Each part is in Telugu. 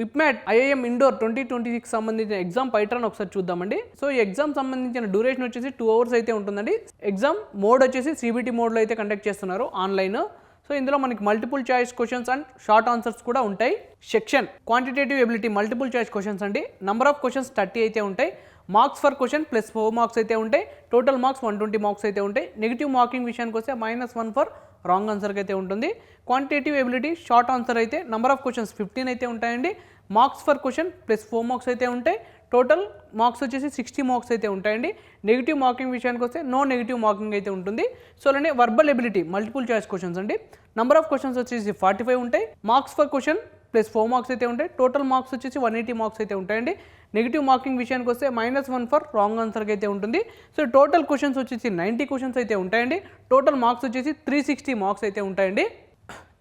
ఇప్మాట్ ఐఐఎం ఇండోర్ 2026 సంబంధించిన ఎగ్జామ్ పైట్రన్ ఒకసారి చూద్దామండి. సో ఈ ఎగ్జామ్ సంబంధించిన డ్యూరేషన్ వచ్చేసి 2 hours అయితే ఉంటుందండి. ఎగ్జామ్ మోడ్ వచ్చేసి సిబిటి మోడ్లో అయితే కండక్ట్ చేస్తున్నారు ఆన్లైన్. సో ఇందులో మనకి multiple choice questions and short answers కూడా ఉంటాయి. Section quantitative ability multiple choice questions అండి. నంబర్ ఆఫ్ క్వశ్చన్స్ 30 అయితే ఉంటాయి. Marks for question plus 4 marks అయితే ఉంటాయి. టోటల్ మార్క్స్ 120 మార్క్స్ అయితే ఉంటాయి. నెగిటివ్ మార్కింగ్ విషయానికి వస్తే -1 ఫర్ రాంగ్ ఆన్సర్కి అయితే ఉంటుంది. క్వాంటిటేటివ్ ఎబిలిటీ షార్ట్ ఆన్సర్ అయితే నంబర్ ఆఫ్ క్వశ్చన్స్ 15 అయితే ఉంటాయండి. Marks for question plus 4 marks అయితే ఉంటాయి. టోటల్ మార్క్స్ వచ్చేసి 60 మార్క్స్ అయితే ఉంటాయండి. నెగిటివ్ మార్కింగ్ విషయానికి వస్తే నో నెగిటివ్ మార్కింగ్ అయితే ఉంటుంది. సో అలానే verbal ability multiple choice questions అండి. నంబర్ ఆఫ్ క్వశ్చన్స్ వచ్చేసి 45 ఉంటాయి. Marks for question plus 4 marks అయితే ఉంటాయి. టోటల్ మార్క్స్ వచ్చేసి 180 మార్క్స్ అయితే ఉంటాయండి. నెగిటివ్ మార్కింగ్ విషయానికి వస్తే -1 ఫర్ రాంగ్ ఆన్సర్కి అయితే ఉంటుంది. సో టోటల్ క్వశ్చన్స్ వచ్చేసి 90 క్వశ్చన్స్ అయితే ఉంటాయండి. టోటల్ మార్క్స్ వచ్చేసి 360 మార్క్స్ అయితే ఉంటాయండి.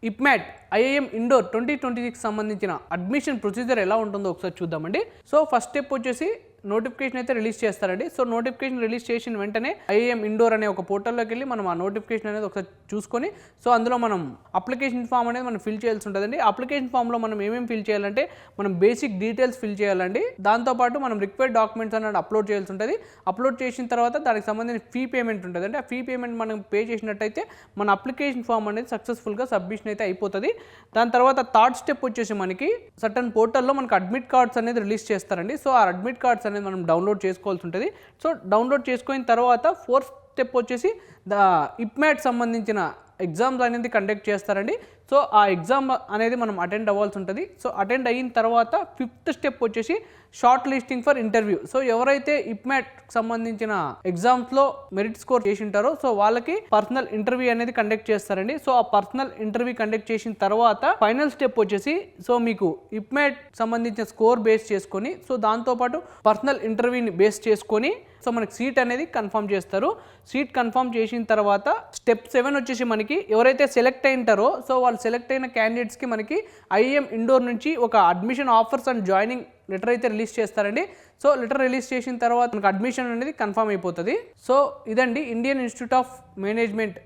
ఇప్మాట్ ఐఐఎం ఇండోర్ 2026 సంబంధించిన అడ్మిషన్ ప్రొసీజర్ ఎలా ఉంటుందో ఒకసారి చూద్దామండి. సో ఫస్ట్ స్టెప్ వచ్చేసి నోటిఫికేషన్ అయితే రిలీజ్ చేస్తారండి. సో నోటిఫికేషన్ రిలీజ్ చేసిన వెంటనే ఐఐఎం ఇండోర్ అనే ఒక పోర్టల్లోకి వెళ్ళి మనం ఆ నోటిఫికేషన్ అనేది ఒకసారి చూసుకొని సో అందులో మనం అప్లికేషన్ ఫామ్ అనేది మనం ఫిల్ చేయాల్సి ఉంటుందండి. అప్లికేషన్ ఫామ్లో మనం ఏమేమి ఫిల్ చేయాలంటే మనం బేసిక్ డీటెయిల్స్ ఫిల్ చేయాలండి. దాంతోపాటు మనం రిక్వైర్డ్ డాక్యుమెంట్స్ అనేది అప్లోడ్ చేయాల్సి ఉంటుంది. అప్లోడ్ చేసిన తర్వాత దానికి సంబంధించిన ఫీ పేమెంట్ ఉంటుందండి. ఆ ఫీ పేమెంట్ మనం పే చేసినట్టయితే మన అప్లికేషన్ ఫామ్ అనేది సక్సెస్ఫుల్గా సబ్మిషన్ అయితే అయిపోతుంది. దాని తర్వాత థర్డ్ స్టెప్ వచ్చేసి మనకి సర్టన్ పోర్టల్లో మనకు అడ్మిట్ కార్డ్స్ అనేది రిలీజ్ చేస్తారండి. సో ఆ అడ్మిట్ కార్డ్స్ అనేది మనం డౌన్లోడ్ చేసుకోవాల్సి ఉంటుంది. సో డౌన్లోడ్ చేసుకున్న తర్వాత ఫోర్త్ స్టెప్ వచ్చేసి ఇప్మాట్ సంబంధించిన ఎగ్జామ్స్ అనేది కండక్ట్ చేస్తారండి. సో ఆ ఎగ్జామ్ అనేది మనం అటెండ్ అవ్వాల్సి ఉంటుంది. సో అటెండ్ అయిన తర్వాత ఫిఫ్త్ స్టెప్ వచ్చేసి short listing for interview. So ఎవరైతే ఇప్మాట్ సంబంధించిన ఎగ్జామ్స్లో మెరిట్ స్కోర్ చేసి ఉంటారో సో వాళ్ళకి పర్సనల్ ఇంటర్వ్యూ అనేది కండక్ట్ చేస్తారండి. సో ఆ పర్సనల్ ఇంటర్వ్యూ కండక్ట్ చేసిన తర్వాత ఫైనల్ స్టెప్ వచ్చేసి సో మీకు ఇప్మాట్ సంబంధించిన స్కోర్ బేస్ చేసుకొని సో దాంతోపాటు పర్సనల్ ఇంటర్వ్యూని బేస్ చేసుకొని సో మనకి సీట్ అనేది కన్ఫర్మ్ చేస్తారు. సీట్ కన్ఫర్మ్ చేసిన తర్వాత స్టెప్ 7 వచ్చేసి మనకి ఎవరైతే సెలెక్ట్ అయింటారో సో వాళ్ళు సెలెక్ట్ అయిన క్యాండిడేట్స్కి మనకి ఐఐఎం ఇండోర్ నుంచి ఒక admission offers and joining letter అయితే రిలీజ్ చేస్తారండి. సో లెటర్ రిలీజ్ చేసిన తర్వాత మనకు అడ్మిషన్ అనేది కన్ఫర్మ్ అయిపోతుంది. సో ఇదండి ఇండియన్ ఇన్స్టిట్యూట్ ఆఫ్ మేనేజ్మెంట్